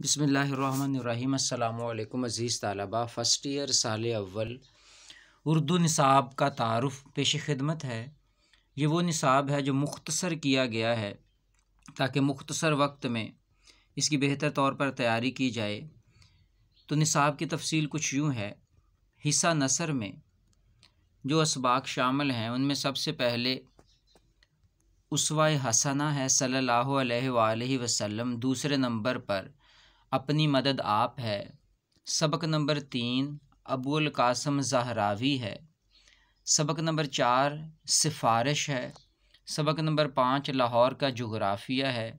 बिस्मिल्लाहिर्रहमानिर्रहीम। अस्सलामुअलैकुम अज़ीज़ तलबा। फ़र्स्ट ईयर साल अव्वल उर्दू निसाब का तारुफ़ पेश खिदमत है। ये वो निसाब है जो मुख्तसर किया गया है ताकि मुख्तसर वक्त में इसकी बेहतर तौर पर तैयारी की जाए। तो निसाब की तफसील कुछ यूँ है। हिस्सा नसर में जो असबाक शामिल हैं उनमें सबसे पहले उसवा-ए हसना है सल्लल्लाहु अलैहि वसल्लम। दूसरे नंबर पर अपनी मदद आप है। सबक नंबर 3 अबुल कासम ज़हरावी है। सबक नंबर 4 सिफारिश है। सबक नंबर 5 लाहौर का जोग्राफ़िया है।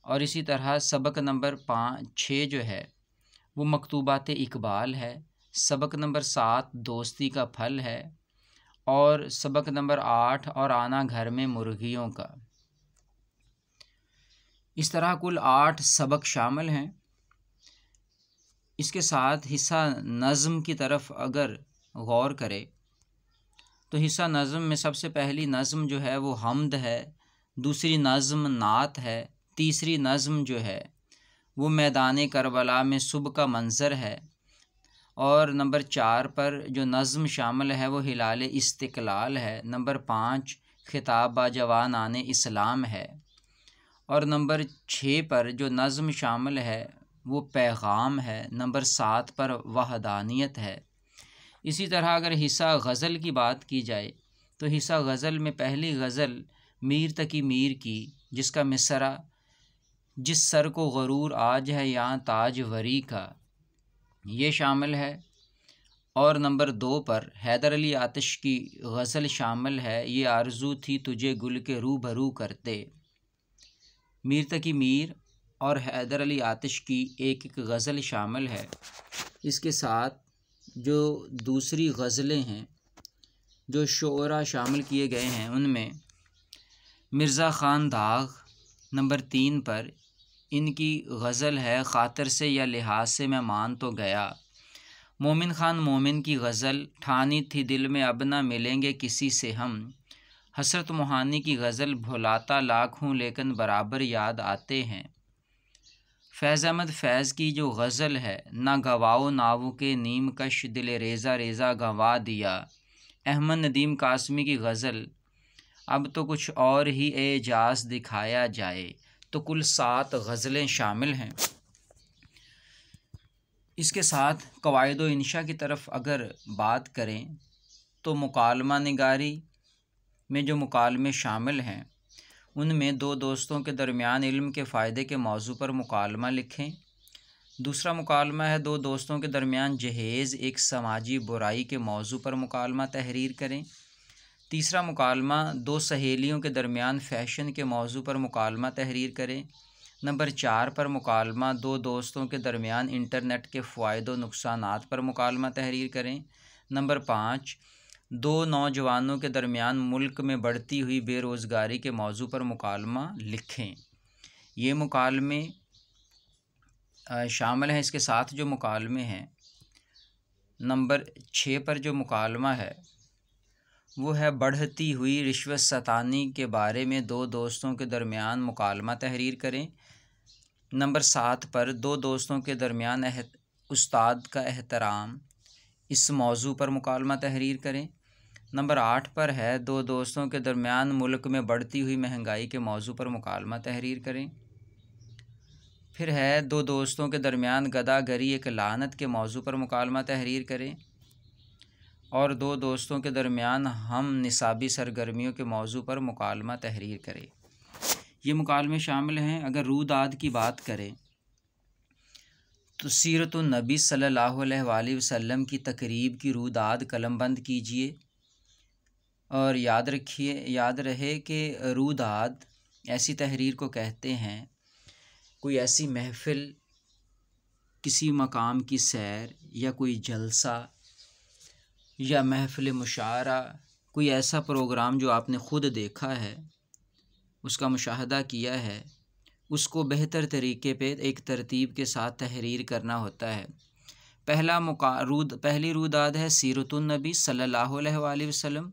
और इसी तरह सबक नंबर 6 जो है वो मकतूबात इकबाल है। सबक नंबर 7 दोस्ती का फल है। और सबक नंबर 8 और आना घर में मुर्गियों का। इस तरह कुल 8 सबक शामिल हैं। इसके साथ हिस्सा नज़्म की तरफ अगर गौर करें तो हिस्सा नज़्म में सबसे पहली नज़्म जो है वो हम्द है। दूसरी नज़्म नात है। तीसरी नज़्म जो है वो मैदान करबला में सुबह का मंज़र है। और नंबर 4 पर जो नज़्म शामिल है वो हिलाल इस्तिक़लाल है। नंबर 5 खिताब बा जवानाने इस्लाम है। और नंबर 6 पर जो नज़्म शामिल है वो पैगाम है। नंबर 7 पर वहदानियत है। इसी तरह अगर हिस्सा गज़ल की बात की जाए तो हिस्सा गज़ल में पहली गज़ल मीर तकी मीर की, जिसका मिसरा जिस सर को गरूर आज है यहाँ ताज वरी का, ये शामिल है। और नंबर 2 पर हैदर अली आतिश की गज़ल शामिल है, ये आरज़ू थी तुझे गुल के रूबरू करते। मीर तकी मीर और हैदर अली आतिश की एक एक गज़ल शामिल है। इसके साथ जो दूसरी गज़लें हैं जो शोरा शामिल किए गए हैं उनमें मिर्ज़ा ख़ान दाग़ नंबर 3 पर इनकी गज़ल है ख़ातिर से या लिहाज से मैं मान तो गया। मोमिन ख़ान मोमिन की गज़ल ठानी थी दिल में अब ना मिलेंगे किसी से हम। हसरत मोहानी की गज़ल भुलाता लाख हूँ लेकिन बराबर याद आते हैं। फैज़ अहमद फैज़ की जो गज़ल है ना गवाओ नावों के नीम कश दिल रेज़ा रेज़ा गवा दिया। अहमद नदीम कासमी की गज़ल अब तो कुछ और ही एजाज़ दिखाया जाए। तो कुल 7 गज़लें शामिल हैं। इसके साथ कवायद व इंशा की तरफ अगर बात करें तो मुकालमा निगारी में जो मुकालमे शामिल हैं उनमें दो दोस्तों के दरमियान इल्म के फ़ायदे के मौजू पर मुकालमा लिखें। दूसरा मुकालमा है दो दोस्तों के दरमियान जहेज़ एक समाजी बुराई के मौजू पर मुकालमा तहरीर करें। तीसरा मुकालमा दो सहेलियों के दरमियान फ़ैशन के मौजू पर मुकालमा तहरीर करें। नंबर 4 पर मुकालमा दो दोस्तों के दरमियान इंटरनेट के फ़ायदे व नुकसानात पर मुकालमा तहरीर करें। नंबर 5 दो नौजवानों के दरमियान मुल्क में बढ़ती हुई बेरोज़गारी के मौजू पर मुकालमा लिखें। ये मुकालमे शामिल हैं। इसके साथ जो मुकालमे हैं नंबर 6 पर जो मुकालमा है वो है बढ़ती हुई रिश्वत सतानी के बारे में दो दोस्तों के दरमियान मुकालमा तहरीर करें। नंबर 7 पर दो दोस्तों के दरमियान उस्ताद का एहतराम इस मौजू पर मुकालमा तहरीर करें। नंबर 8 पर है दो दोस्तों के दरमियान मुल्क में बढ़ती हुई महंगाई के मौजू पर मुकालमा तहरीर करें। फिर है दो दोस्तों के दरमियान गदागरी एक लानत के मौजू पर मुकालमा तहरीर करें। और दो दोस्तों के दरमियान हम निसाबी सरगर्मियों के मौजू पर मुकालमा तहरीर करें। ये मुकालमे शामिल हैं। अगर रूदाद की बात करें तो सीरतुन नबी सल्लल्लाहु अलैहि वसल्लम की तकरीब की रूदाद कलमबंद कीजिए। और याद रहे कि रूदाद ऐसी तहरीर को कहते हैं कोई ऐसी महफ़िल, किसी मकाम की सैर या कोई जलसा या महफ़िल मुशायरा, कोई ऐसा प्रोग्राम जो आपने ख़ुद देखा है, उसका मुशाहदा किया है, उसको बेहतर तरीके पे एक तरतीब के साथ तहरीर करना होता है। पहली रूदाद है सीरतुन नबी सल्लल्लाहु अलैहि वसल्लम।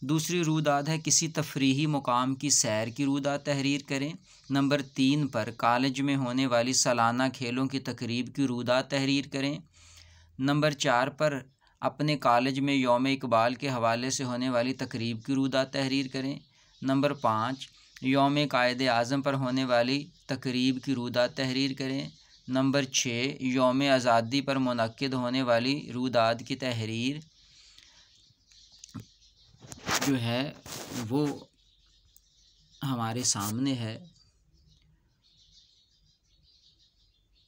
दूसरी रूदात है किसी तफरीही मुकाम की सैर की रूदात तहरीर करें। नंबर 3 पर कॉलेज में होने वाली सालाना खेलों की तकरीब की रूदात तहरीर करें। नंबर 4 पर अपने कॉलेज में यौम इकबाल के हवाले से होने वाली तकरीब की रूदात तहरीर करें। नंबर 5 यौम कायदे आज़म पर होने वाली तकरीब की रूदात तहरीर करें। नंबर 6 यौम आज़ादी पर मुनक्किद होने वाली रूदात की तहरीर जो है वो हमारे सामने है।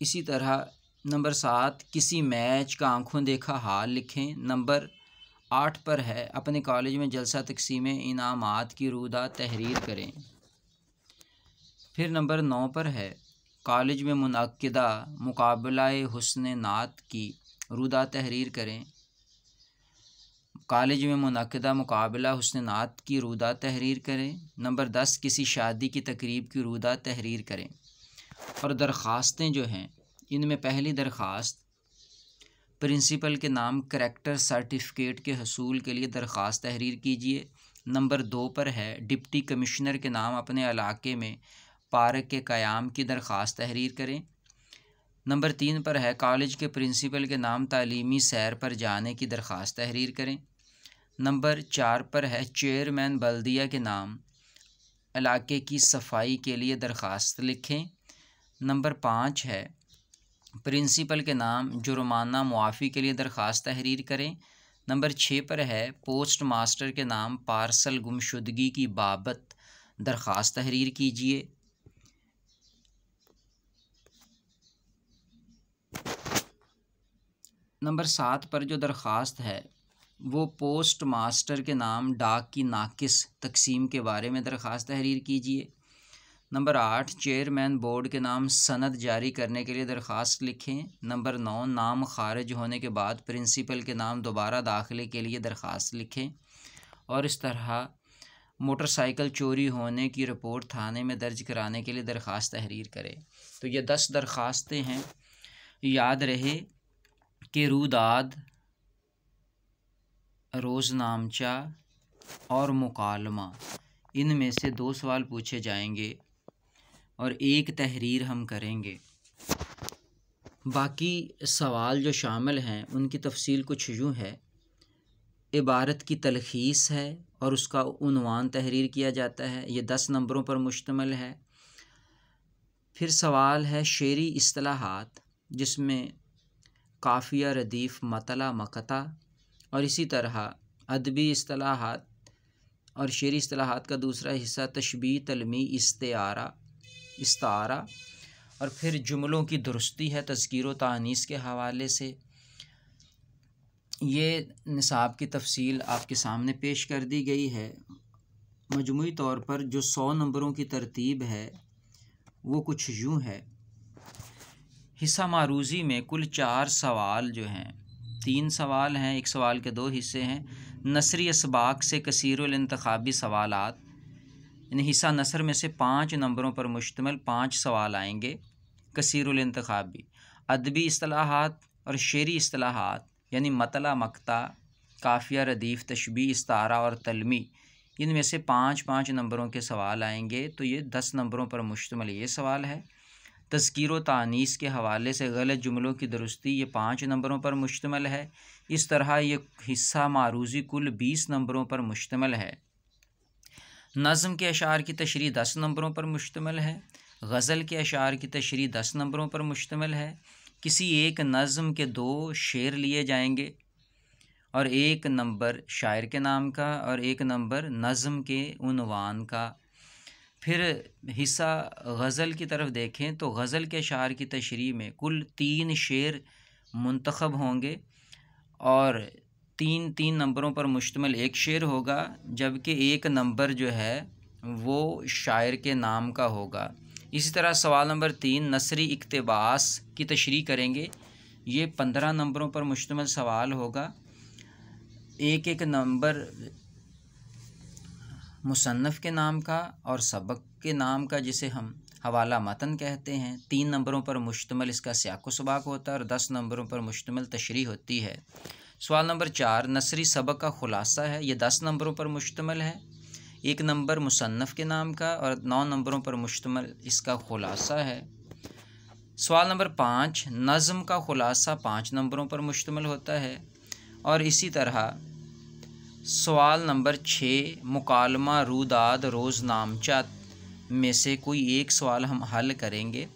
इसी तरह नंबर 7 किसी मैच का आंखों देखा हाल लिखें। नंबर 8 पर है अपने कॉलेज में जलसा तकसीम इनामात की रूदात तहरीर करें। फिर नंबर 9 पर है कॉलेज में मुनक्किदा मुकाबला-ए हुस्न नात की रूदात तहरीर करें। कॉलेज में मुनक्किदा मुकाबला हुस्न नात की रूदात तहरीर करें। नंबर 10 किसी शादी की तकरीब की रूदात तहरीर करें। और दरख्वास्तें जो हैं इनमें पहली दरख्वास्त प्रिंसिपल के नाम करैक्टर सर्टिफिकेट के हसूल के लिए दरख्वास्त तहरीर कीजिए। नंबर 2 पर है डिप्टी कमिश्नर के नाम अपने इलाके में पार्क के क़याम की दरख्वास्त तहरीर करें। नंबर 3 पर है कॉलेज के प्रिंसिपल के नाम तालीमी सैर पर जाने की दरख्वास्त तहरीर करें। नंबर 4 पर है चेयरमैन बल्दिया के नाम इलाके की सफाई के लिए दरख्वास्त लिखें। नंबर 5 है प्रिंसिपल के नाम जुर्माना मुआफ़ी के लिए दरख्वास्त तहरीर करें। नंबर 6 पर है पोस्ट मास्टर के नाम पार्सल गुमशुदगी की बाबत दरख्वास्त तहरीर कीजिए। नंबर 7 पर जो दरख्वास्त है वो पोस्ट मास्टर के नाम डाक की नाकिस तकसीम के बारे में दरख्वास्त तहरीर कीजिए। नंबर 8 चेयरमैन बोर्ड के नाम सनद जारी करने के लिए दरख्वास्त लिखें। नंबर 9 नाम खारिज होने के बाद प्रिंसिपल के नाम दोबारा दाखिले के लिए दरख्वास्त लिखें। और इस तरह मोटरसाइकिल चोरी होने की रिपोर्ट थाने में दर्ज कराने के लिए दरख्वास्त तहरीर करें। तो ये 10 दरख्वास्तें हैं। याद रहे कि रूदाद, रोज़नामचा और मुकालमा इनमें से 2 सवाल पूछे जाएंगे और 1 तहरीर हम करेंगे। बाकी सवाल जो शामिल हैं उनकी तफसील कुछ यूँ है। इबारत की तलखीस है और उसका उन्वान तहरीर किया जाता है। ये 10 नंबरों पर मुश्तमिल है। फिर सवाल है शेरी इस्तिलाहात जिसमें काफ़िया, रदीफ़, मतला, मकता और इसी तरह अदबी इस्तिलाहात और शेरी इस्तिलाहात का दूसरा हिस्सा तशबीह, तलमी, इस्तारा और फिर जुमलों की दुरुस्ती है तज़कीर व तानीस के हवाले से। ये निसाब की तफसील आपके सामने पेश कर दी गई है। मजमूई तौर पर जो 100 नंबरों की तरतीब है वो कुछ यूँ है। हिस्सा मारूज़ी में कुल 4 सवाल जो हैं, 3 सवाल हैं, 1 सवाल के 2 हिस्से हैं। नसरी असबाक से कसीरुल इंतखाबी सवालात, यानी हिस्सा नसर में से 5 नंबरों पर मुश्तमिल 5 सवाल आएंगे कसीरुल इंतखाबी। अदबी इस्तिलाहात और शेरी इस्तिलाहात यानी मतला, मकता, काफ़िया, रदीफ़, तशबीह, इस्तारा और तलमी, इनमें से 5-5 नंबरों के सवाल आएंगे। तो ये 10 नंबरों पर मुश्तमिल ये सवाल है। तज़कीर व तानीस के हवाले से गलत जुमलों की दुरुस्ती ये 5 नंबरों पर मुश्तमिल है। इस तरह ये हिस्सा मारूज़ी कुल 20 नंबरों पर मुश्तमिल है। नज़्म के अशार की तशरीह 10 नंबरों पर मुश्तमिल है। गज़ल के अशार की तशरीह 10 नंबरों पर मुश्तमिल है। किसी एक नज़्म के 2 शेर लिए जाएंगे और 1 नंबर शायर के नाम का और 1 नंबर नज़्म के उन्वान का। फिर हिस्सा गज़ल की तरफ देखें तो गज़ल के अशार की तशरीह में कुल 3 शेर मुंतखब होंगे और 3-3 नंबरों पर मुश्तमिल 1 शेर होगा, जबकि 1 नंबर जो है वो शायर के नाम का होगा। इसी तरह सवाल नंबर 3 नसरी इक्तिबास की तशरीह करेंगे। ये 15 नंबरों पर मुश्तमिल सवाल होगा। 1-1 नंबर मुसन्नफ़ के नाम का और सबक के नाम का, जिसे हम हवाला मतन कहते हैं। 3 नंबरों पर मुश्तमिल इसका सियाक़ व सबाक़ होता है और 10 नंबरों पर मुश्तमिल तशरीह होती है। सवाल नंबर 4, नसरी सबक का खुलासा है। ये 10 नंबरों पर मुश्तमिल है। 1 नंबर मुसन्नफ़ के नाम का और 9 नंबरों पर मुश्तमिल इसका खुलासा है। सवाल नंबर 5, नज़्म का खुलासा 5 नंबरों पर मुश्तमिल होता है। और इसी तरह सवाल नंबर 6, मुकालमा रूदाद रोज़नामचा में से कोई एक सवाल हम हल करेंगे।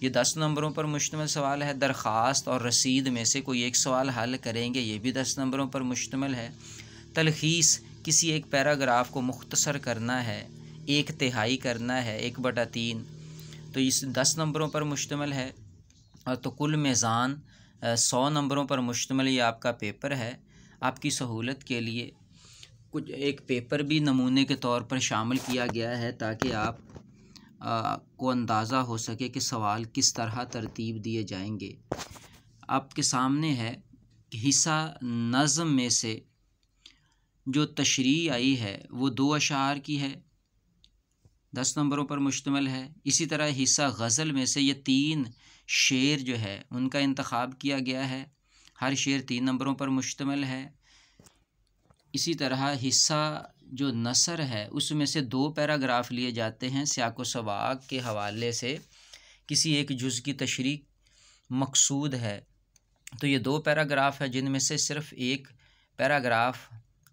ये 10 नंबरों पर मुश्तमिल सवाल है। दरख्वास्त और रसीद में से कोई एक सवाल हल करेंगे, ये भी 10 नंबरों पर मुश्तमिल है। तलखीस, किसी एक पैराग्राफ को मुख्तसर करना है, 1/3 करना है, 1/3, तो इस 10 नंबरों पर मुश्तमिल है। और तो कुल मीज़ान 100 नंबरों पर मुश्तमिल ये आपका पेपर है। आपकी सहूलत के लिए कुछ एक पेपर भी नमूने के तौर पर शामिल किया गया है ताकि आप को अंदाज़ा हो सके कि सवाल किस तरह तरतीब दिए जाएंगे। आपके सामने है कि हिस्सा नज़्म में से जो तशरीह आई है वो 2 अशार की है, 10 नंबरों पर मुश्तमिल है। इसी तरह हिस्सा गज़ल में से ये 3 शेर जो है उनका इंतखाब किया गया है, हर शेर 3 नंबरों पर मुश्तमिल है। इसी तरह हिस्सा जो नसर है उसमें से 2 पैराग्राफ लिए जाते हैं सियाक़ व सबाक़ के हवाले से, किसी एक जुज़ की तशरीह मकसूद है, तो ये 2 पैराग्राफ है जिनमें से सिर्फ़ एक पैराग्राफ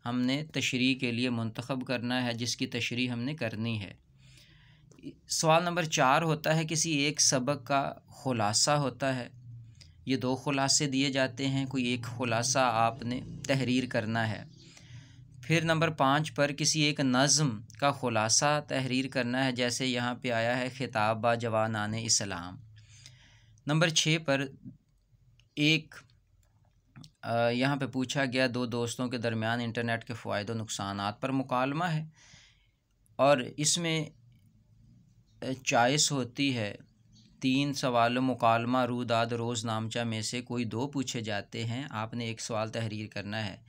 हमने तशरीह के लिए मुंतखब करना है, जिसकी तशरीह हमने करनी है। सवाल नंबर 4 होता है किसी एक सबक का खुलासा होता है। ये 2 खुलासे दिए जाते हैं, कोई एक खुलासा आपने तहरीर करना है। फिर नंबर 5 पर किसी एक नज़्म का खुलासा तहरीर करना है, जैसे यहाँ पे आया है खिताब बा जवानान इस्लाम। नंबर 6 पर एक यहाँ पे पूछा गया 2 दोस्तों के दरमियान इंटरनेट के फ़ायदे और नुकसानात पर मुकालमा है, और इसमें चॉइस होती है 3 सवाल मुकालमा रूदाद रोज़नामचा में से कोई 2 पूछे जाते हैं, आपने एक सवाल तहरीर करना है।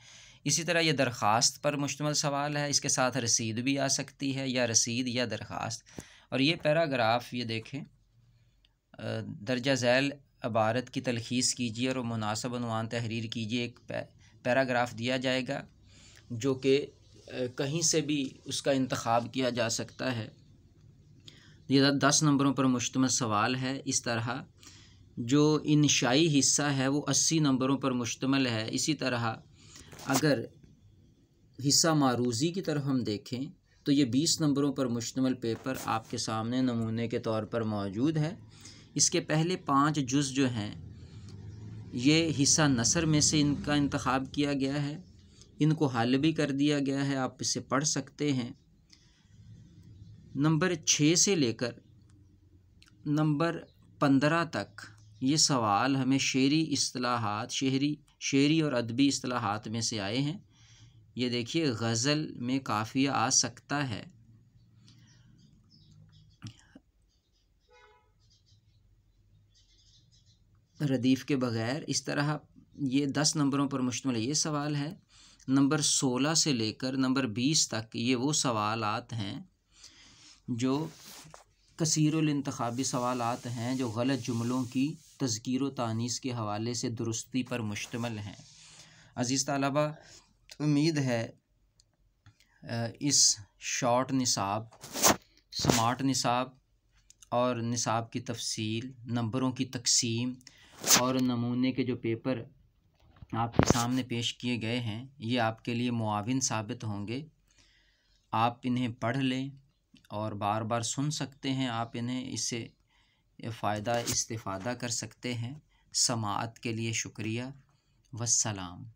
इसी तरह ये दरख्वास्त पर मुश्तमिल सवाल है, इसके साथ रसीद भी आ सकती है, या रसीद या दरख्वास्त। और ये पैराग्राफ ये देखें, दर्जा झैल इबारत की तलखीस कीजिए और मुनासिब उन्वान तहरीर कीजिए। एक पैराग्राफ दिया जाएगा जो कि कहीं से भी उसका इंतखाब किया जा सकता है। ये 10 नंबरों पर मुश्तमिल सवाल है। इस तरह जो इंशाई हिस्सा है वो 80 नंबरों पर मुश्तमिल है। इसी तरह अगर हिस्सा मारूज़ी की तरफ हम देखें तो ये 20 नंबरों पर मुश्तमिल पेपर आपके सामने नमूने के तौर पर मौजूद है। इसके पहले 5 जुज़ जो हैं ये हिस्सा नसर में से इनका इंतखाब किया गया है, इनको हल भी कर दिया गया है, आप इसे पढ़ सकते हैं। नंबर 6 से लेकर नंबर 15 तक ये सवाल हमें शेरी इस्तिलाहात, शेरी और अदबी इस्तिलाहात में से आए हैं। ये देखिए, गज़ल में काफ़िया आ सकता है, रदीफ़ के बग़ैर। इस तरह ये 10 नंबरों पर मुश्तमिल ये सवाल है। नंबर 16 से लेकर नंबर 20 तक ये वो सवालात हैं जो कसीरुल इंतखाबी सवालात हैं, जो गलत जुमलों की तज़कीर व तानीस के हवाले से दुरुस्ती पर मुश्तमिल हैं। अज़ीज़ तलबा, उम्मीद है इस शॉर्ट निसाब, स्मार्ट निसाब और निसाब की तफसील, नंबरों की तकसीम और नमूने के जो पेपर आपके सामने पेश किए गए हैं ये आपके लिए मुआविन साबित होंगे। आप इन्हें पढ़ लें और बार बार सुन सकते हैं, आप इन्हें, इससे फ़ायदा इस्तिफ़ादा कर सकते हैं। समाअत के लिए शुक्रिया। वस्सलाम।